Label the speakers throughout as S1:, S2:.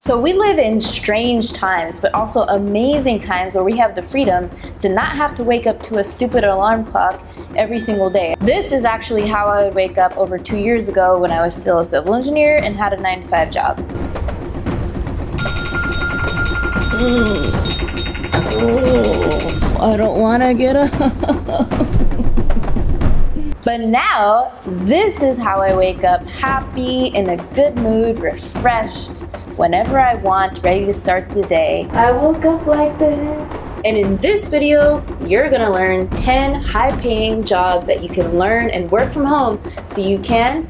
S1: So we live in strange times, but also amazing times where we have the freedom to not have to wake up to a stupid alarm clock every single day. This is actually how I would wake up over 2 years ago when I was still a civil engineer and had a 9-to-5 job. I don't want to get up. But now, this is how I wake up, happy, in a good mood, refreshed, whenever I want, ready to start the day. I woke up like this. And in this video, you're gonna learn 10 high-paying jobs that you can learn and work from home so you can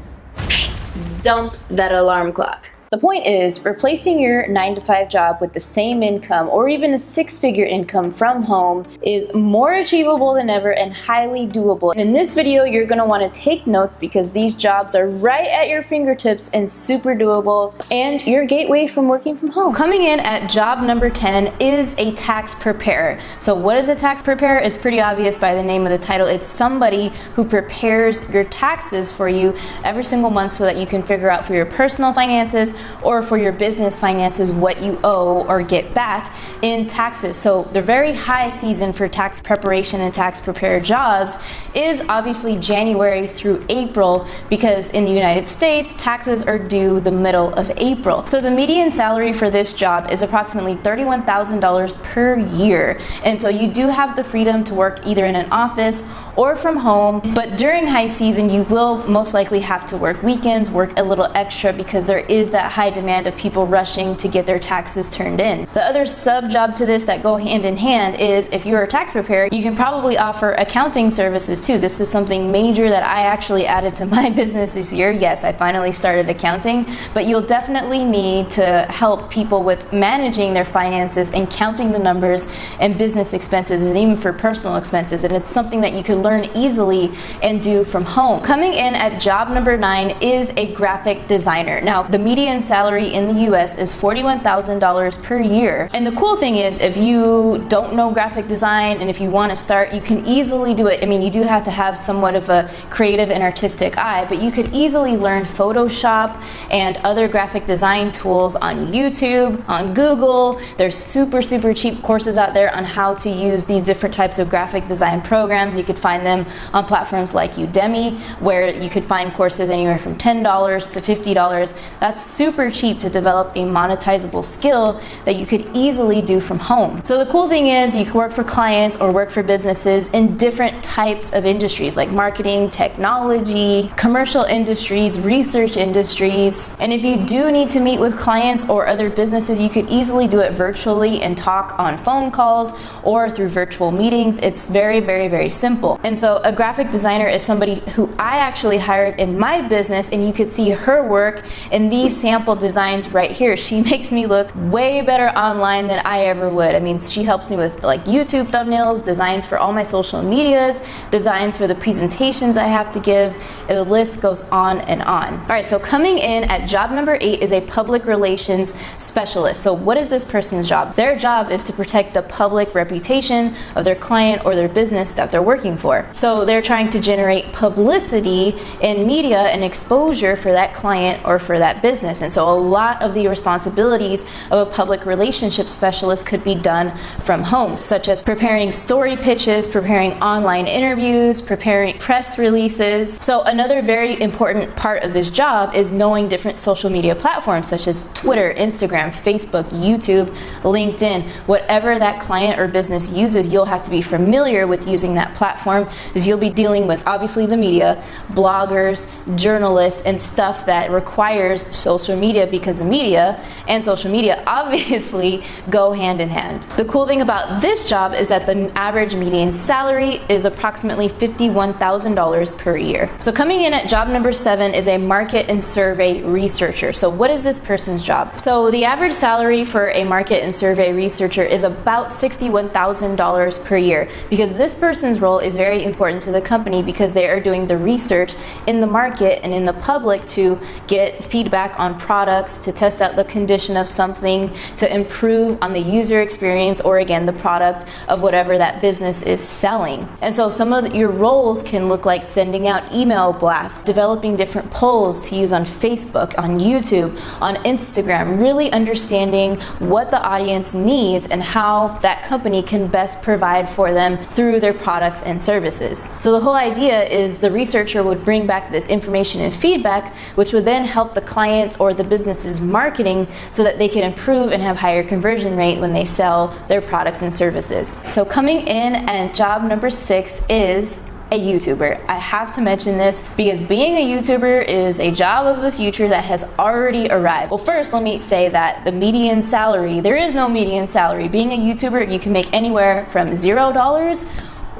S1: dump that alarm clock. The point is, replacing your 9-to-5 job with the same income or even a 6-figure income from home is more achievable than ever and highly doable. In this video, you're going to want to take notes because these jobs are right at your fingertips and super doable and your gateway from working from home. Coming in at job number 10 is a tax preparer. So what is a tax preparer? It's pretty obvious by the name of the title. It's somebody who prepares your taxes for you every single month so that you can figure out for your personal finances or for your business finances what you owe or get back in taxes. So the very high season for tax preparation and tax preparer jobs is obviously January through April because in the United States, taxes are due the middle of April. So the median salary for this job is approximately $31,000 per year. And so you do have the freedom to work either in an office or from home, but during high season, you will most likely have to work weekends, work a little extra because there is that high demand of people rushing to get their taxes turned in. The other sub job to this that go hand in hand is if you're a tax preparer, you can probably offer accounting services too. This is something major that I actually added to my business this year. Yes, I finally started accounting, but you'll definitely need to help people with managing their finances and counting the numbers and business expenses and even for personal expenses. And it's something that you can learn easily and do from home. Coming in at job number 9 is a graphic designer. Now, the median salary in the US is $41,000 per year. And the cool thing is, if you don't know graphic design and if you want to start, you can easily do it. I mean, you do have to have somewhat of a creative and artistic eye, but you could easily learn Photoshop and other graphic design tools on YouTube, on Google. There's super cheap courses out there on how to use these different types of graphic design programs. You could find them on platforms like Udemy, where you could find courses anywhere from $10 to $50. That's super cheap to develop a monetizable skill that you could easily do from home. So the cool thing is you can work for clients or work for businesses in different types of industries like marketing, technology, commercial industries, research industries. And if you do need to meet with clients or other businesses, you could easily do it virtually and talk on phone calls or through virtual meetings. It's very simple. And so a graphic designer is somebody who I actually hired in my business, and you could see her work in these sample designs right here. She makes me look way better online than I ever would. I mean, she helps me with like YouTube thumbnails, designs for all my social medias, designs for the presentations I have to give, and the list goes on and on. All right, so coming in at job number 8 is a public relations specialist. So what is this person's job? Their job is to protect the public reputation of their client or their business that they're working for. So they're trying to generate publicity and media and exposure for that client or for that business. And so a lot of the responsibilities of a public relationship specialist could be done from home, such as preparing story pitches, preparing online interviews, preparing press releases. So another very important part of this job is knowing different social media platforms such as Twitter, Instagram, Facebook, YouTube, LinkedIn. Whatever that client or business uses, you'll have to be familiar with using that platform, is you'll be dealing with obviously the media, bloggers, journalists, and stuff that requires social media because the media and social media obviously go hand in hand. The cool thing about this job is that the average median salary is approximately $51,000 per year. So coming in at job number 7 is a market and survey researcher. So what is this person's job? So the average salary for a market and survey researcher is about $61,000 per year because this person's role is very very important to the company because they are doing the research in the market and in the public to get feedback on products, to test out the condition of something, to improve on the user experience, or again, the product of whatever that business is selling. And so some of your roles can look like sending out email blasts, developing different polls to use on Facebook, on YouTube, on Instagram, really understanding what the audience needs and how that company can best provide for them through their products and services. So the whole idea is the researcher would bring back this information and feedback, which would then help the client or the business's marketing so that they can improve and have higher conversion rate when they sell their products and services. So coming in at job number 6 is a YouTuber. I have to mention this because being a YouTuber is a job of the future that has already arrived. Well, first, let me say that the median salary, there is no median salary. Being a YouTuber, you can make anywhere from $0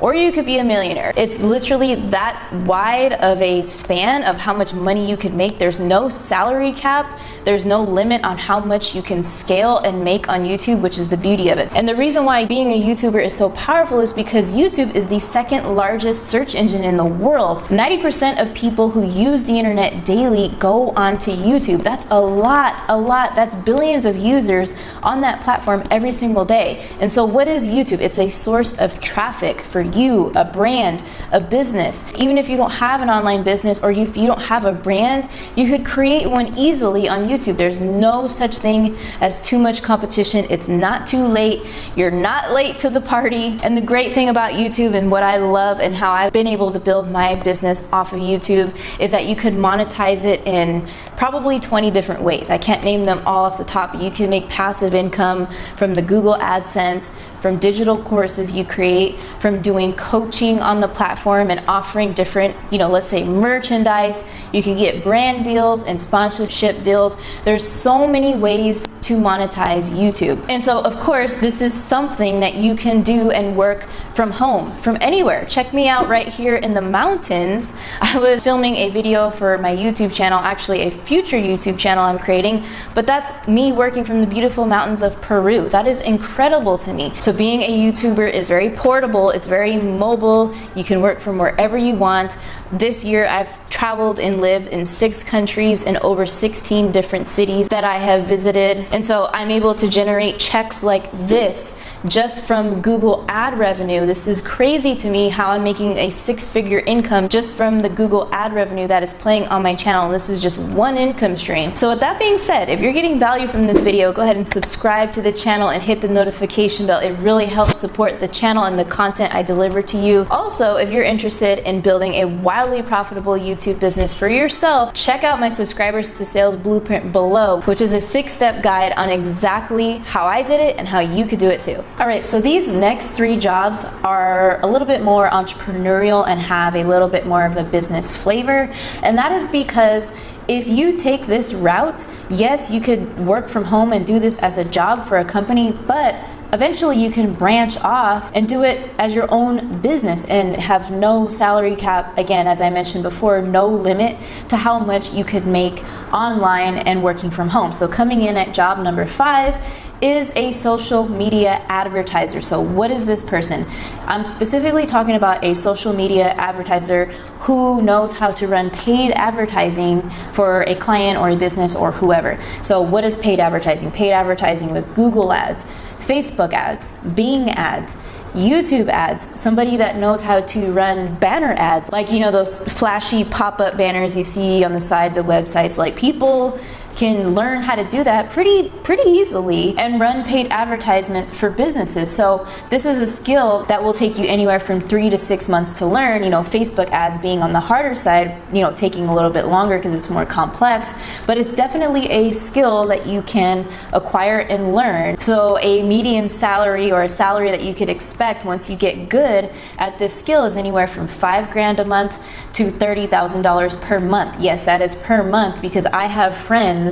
S1: or you could be a millionaire. It's literally that wide of a span of how much money you can make. There's no salary cap. There's no limit on how much you can scale and make on YouTube, which is the beauty of it. And the reason why being a YouTuber is so powerful is because YouTube is the second largest search engine in the world. 90% of people who use the internet daily go onto YouTube. That's a lot. That's billions of users on that platform every single day. And so what is YouTube? It's a source of traffic for you, a brand, a business. Even if you don't have an online business or if you don't have a brand, you could create one easily on YouTube. There's no such thing as too much competition. It's not too late. You're not late to the party. And the great thing about YouTube and what I love and how I've been able to build my business off of YouTube is that you could monetize it in probably 20 different ways. I can't name them all off the top, but you can make passive income from the Google AdSense, from digital courses you create, from doing coaching on the platform and offering different, let's say merchandise. You can get brand deals and sponsorship deals. There's so many ways to monetize YouTube. And so of course, this is something that you can do and work from home, from anywhere. Check me out right here in the mountains. I was filming a video for my YouTube channel, actually a future YouTube channel I'm creating, but that's me working from the beautiful mountains of Peru. That is incredible to me. So being a YouTuber is very portable, it's very mobile, you can work from wherever you want. This year I've traveled and lived in 6 countries and over 16 different cities that I have visited. And so I'm able to generate checks like this just from Google ad revenue. This is crazy to me how I'm making a 6-figure income just from the Google ad revenue that is playing on my channel. And this is just one income stream. So with that being said, if you're getting value from this video, go ahead and subscribe to the channel and hit the notification bell. It really helps support the channel and the content I deliver to you. Also, if you're interested in building a wildly profitable YouTube business for yourself, check out my subscribers to sales blueprint below, which is a 6-step guide on exactly how I did it and how you could do it too. All right, so these next 3 jobs are a little bit more entrepreneurial and have a little bit more of a business flavor. And that is because if you take this route, yes, you could work from home and do this as a job for a company, but eventually you can branch off and do it as your own business and have no salary cap. Again, as I mentioned before, no limit to how much you could make online and working from home. So coming in at job number 5 is a social media advertiser. So what is this person? I'm specifically talking about a social media advertiser who knows how to run paid advertising for a client or a business or whoever. So what is paid advertising? Paid advertising with Google ads, Facebook ads, Bing ads, YouTube ads, somebody that knows how to run banner ads, like those flashy pop-up banners you see on the sides of websites. Like people can learn how to do that pretty easily and run paid advertisements for businesses. So this is a skill that will take you anywhere from 3 to 6 months to learn. Facebook ads being on the harder side, taking a little bit longer because it's more complex, but it's definitely a skill that you can acquire and learn. So a median salary or a salary that you could expect once you get good at this skill is anywhere from $5,000 a month to $30,000 per month. Yes, that is per month, because I have friends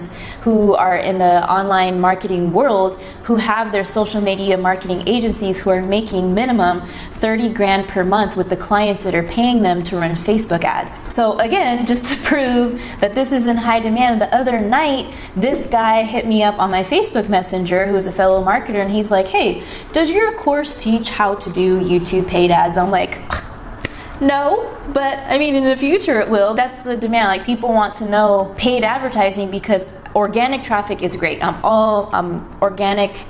S1: who are in the online marketing world who have their social media marketing agencies who are making minimum $30,000 per month with the clients that are paying them to run Facebook ads. So again, just to prove that this is in high demand, the other night, this guy hit me up on my Facebook Messenger, who's a fellow marketer, and he's like, hey, does your course teach how to do YouTube paid ads? I'm like, No, but I mean, in the future it will. That's the demand. Like, people want to know paid advertising because organic traffic is great. I'm all organic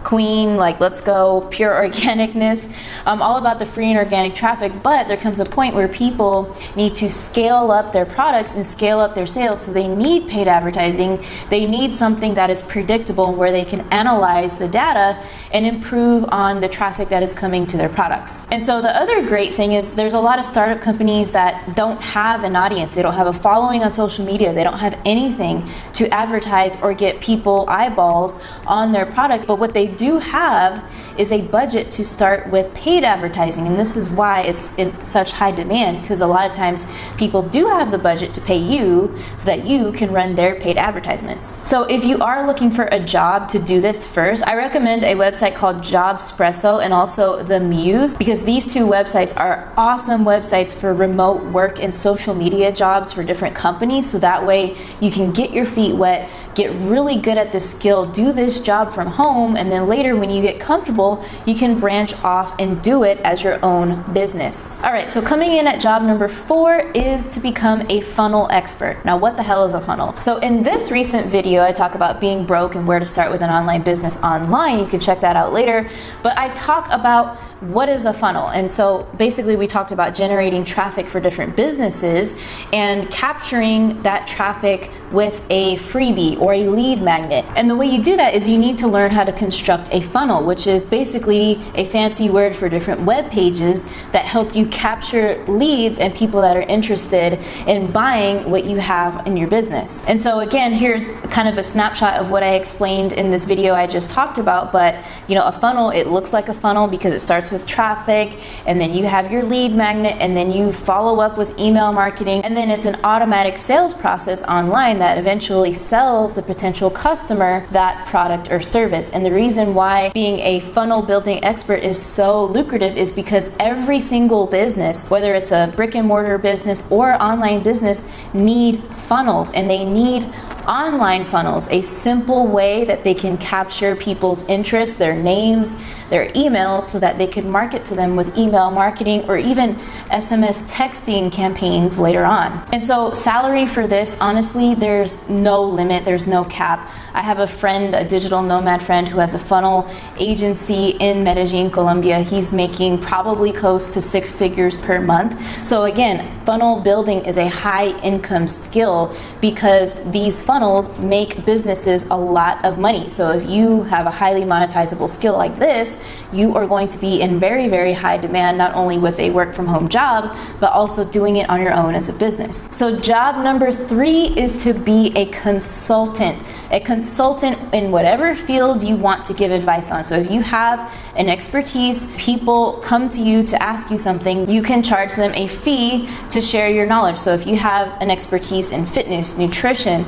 S1: queen, like, let's go, pure organicness. I'm all about the free and organic traffic, but there comes a point where people need to scale up their products and scale up their sales, so they need paid advertising. They need something that is predictable, where they can analyze the data and improve on the traffic that is coming to their products. And so the other great thing is there's a lot of startup companies that don't have an audience. They don't have a following on social media. They don't have anything to advertise or get people eyeballs on their product. But what they do have is a budget to start with paid advertising, and this is why it's in such high demand, because a lot of times people do have the budget to pay you so that you can run their paid advertisements. So if you are looking for a job to do this first, I recommend a website called Jobspresso and also The Muse, because these two websites are awesome websites for remote work and social media jobs for different companies, so that way you can get your feet wet, get really good at this skill, do this job from home, and then later when you get comfortable, you can branch off and do it as your own business. All right, so coming in at job number 4 is to become a funnel expert. Now, what the hell is a funnel? So in this recent video, I talk about being broke and where to start with an online business online. You can check that out later, but I talk about what is a funnel. And so basically we talked about generating traffic for different businesses and capturing that traffic with a freebie or a lead magnet. And the way you do that is you need to learn how to construct a funnel, which is basically a fancy word for different web pages that help you capture leads and people that are interested in buying what you have in your business. And so again, here's kind of a snapshot of what I explained in this video I just talked about. But a funnel, it looks like a funnel because it starts with traffic, and then you have your lead magnet, and then you follow up with email marketing, and then it's an automatic sales process online that eventually sells the potential customer that product or service. And the reason why being a funnel building expert is so lucrative is because every single business, whether it's a brick and mortar business or online business, need funnels, and they need online funnels, a simple way that they can capture people's interest, their names, their emails, so that they can market to them with email marketing or even SMS texting campaigns later on. And so salary for this, honestly, there's no limit, there's no cap. I have a friend, a digital nomad friend, who has a funnel agency in Medellin, Colombia. He's making probably close to 6 figures per month. So again, funnel building is a high income skill because these funnels make businesses a lot of money. So if you have a highly monetizable skill like this, you are going to be in very, very high demand, not only with a work from home job, but also doing it on your own as a business. So job number 3 is to be a consultant in whatever field you want to give advice on. So if you have an expertise, people come to you to ask you something, you can charge them a fee to share your knowledge. So if you have an expertise in fitness, nutrition,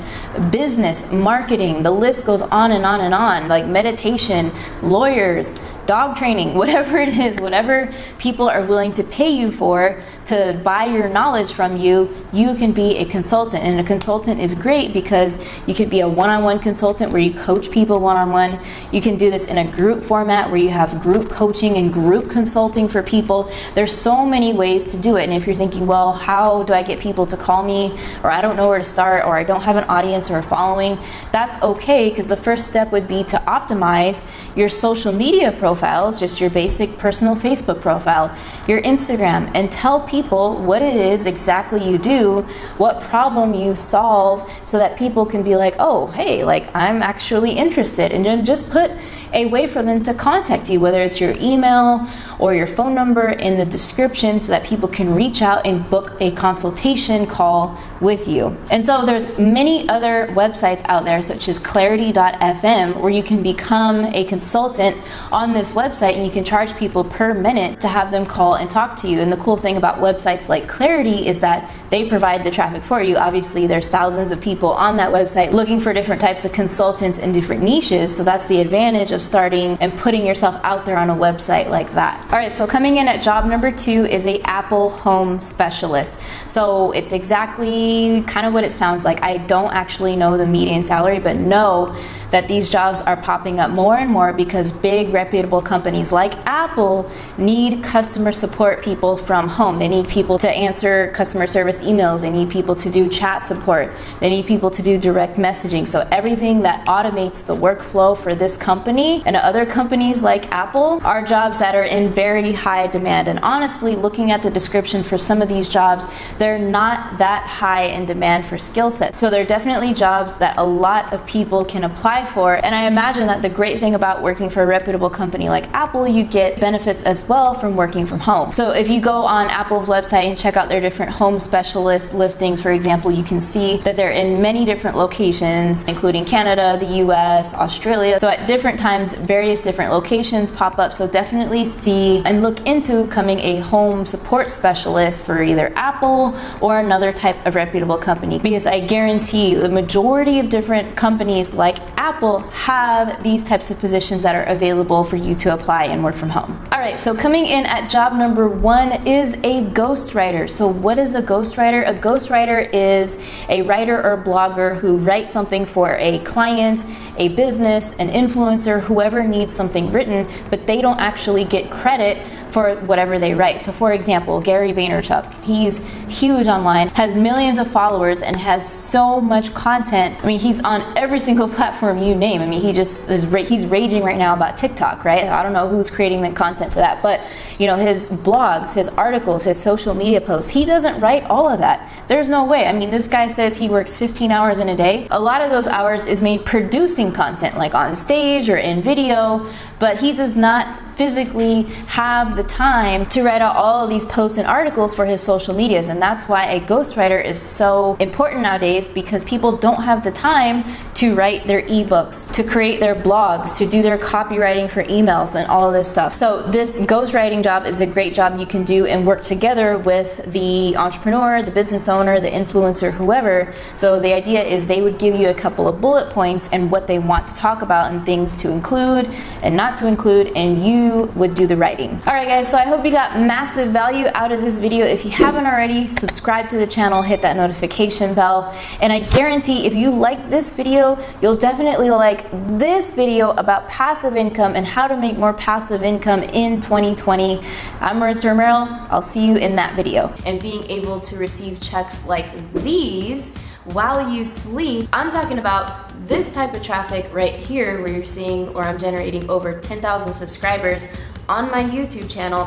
S1: business, marketing, the list goes on and on and on, like meditation, lawyers, dog training, whatever it is, whatever people are willing to pay you for to buy your knowledge from you, you can be a consultant. And a consultant is great because you could be a one-on-one consultant where you coach people one-on-one. You can do this in a group format where you have group coaching and group consulting for people. There's so many ways to do it. And if you're thinking, well, how do I get people to call me, or I don't know where to start, or I don't have an audience or a following, that's okay, because the first step would be to optimize your social media profiles, just your basic personal Facebook profile, your Instagram, and tell people what it is exactly you do, what problem you solve, so that people can be like, oh, hey, like, I'm actually interested. And then just put a way for them to contact you, whether it's your email or your phone number in the description, so that people can reach out and book a consultation call with you. And so there's many other websites out there, such as clarity.fm, where you can become a consultant on this website, and you can charge people per minute to have them call and talk to you. And the cool thing about websites like Clarity is that they provide the traffic for you. Obviously, there's thousands of people on that website looking for different types of consultants in different niches. So that's the advantage of starting and putting yourself out there on a website like that. All right, so coming in at job number 2 is a Apple home specialist. So it's exactly kind of what it sounds like. I don't actually know the median salary, but know that these jobs are popping up more and more because big reputable companies like Apple need customer support people from home. They need people to answer customer service emails. They need people to do chat support. They need people to do direct messaging. So everything that automates the workflow for this company and other companies like Apple are jobs that are in very high demand. And honestly, looking at the description for some of these jobs, they're not that high in demand for skill sets. So they're definitely jobs that a lot of people can apply for. And I imagine that the great thing about working for a reputable company like Apple, you get benefits as well from working from home. So if you go on Apple's website and check out their different home specialist listings, for example, you can see that they're in many different locations, including Canada, the US, Australia. So at different times, various different locations pop up. So definitely see and look into becoming a home support specialist for either Apple or another type of reputable company, because I guarantee the majority of different companies like Apple have these types of positions that are available for you to apply and work from home. All right, so coming in at job number 1 is a ghostwriter. So what is a ghostwriter? A ghostwriter is a writer or blogger who writes something for a client, a business, an influencer, whoever needs something written, but they don't actually get credit for whatever they write. So for example, Gary Vaynerchuk, he's huge online, has millions of followers, and has so much content. I mean, he's on every single platform you name. I mean, he's raging right now about TikTok, right? I don't know who's creating the content for that, but you know, his blogs, his articles, his social media posts, he doesn't write all of that. There's no way. I mean, this guy says he works 15 hours in a day. A lot of those hours is made producing content, like on stage or in video, but he does not physically have the time to write out all of these posts and articles for his social medias. And that's why a ghostwriter is so important nowadays, because people don't have the time to write their ebooks, to create their blogs, to do their copywriting for emails and all of this stuff. So this ghostwriting job is a great job you can do and work together with the entrepreneur, the business owner, the influencer, whoever. So the idea is they would give you a couple of bullet points and what they want to talk about and things to include and not to include, and you would do the writing. All right guys, so I hope you got massive value out of this video. If you haven't already, subscribe to the channel, hit that notification bell, and I guarantee if you like this video, you'll definitely like this video about passive income and how to make more passive income in 2020. I'm Marissa Romero. I'll see you in that video. And being able to receive checks like these while you sleep, I'm talking about this type of traffic right here where you're seeing, or I'm generating over 10,000 subscribers on my YouTube channel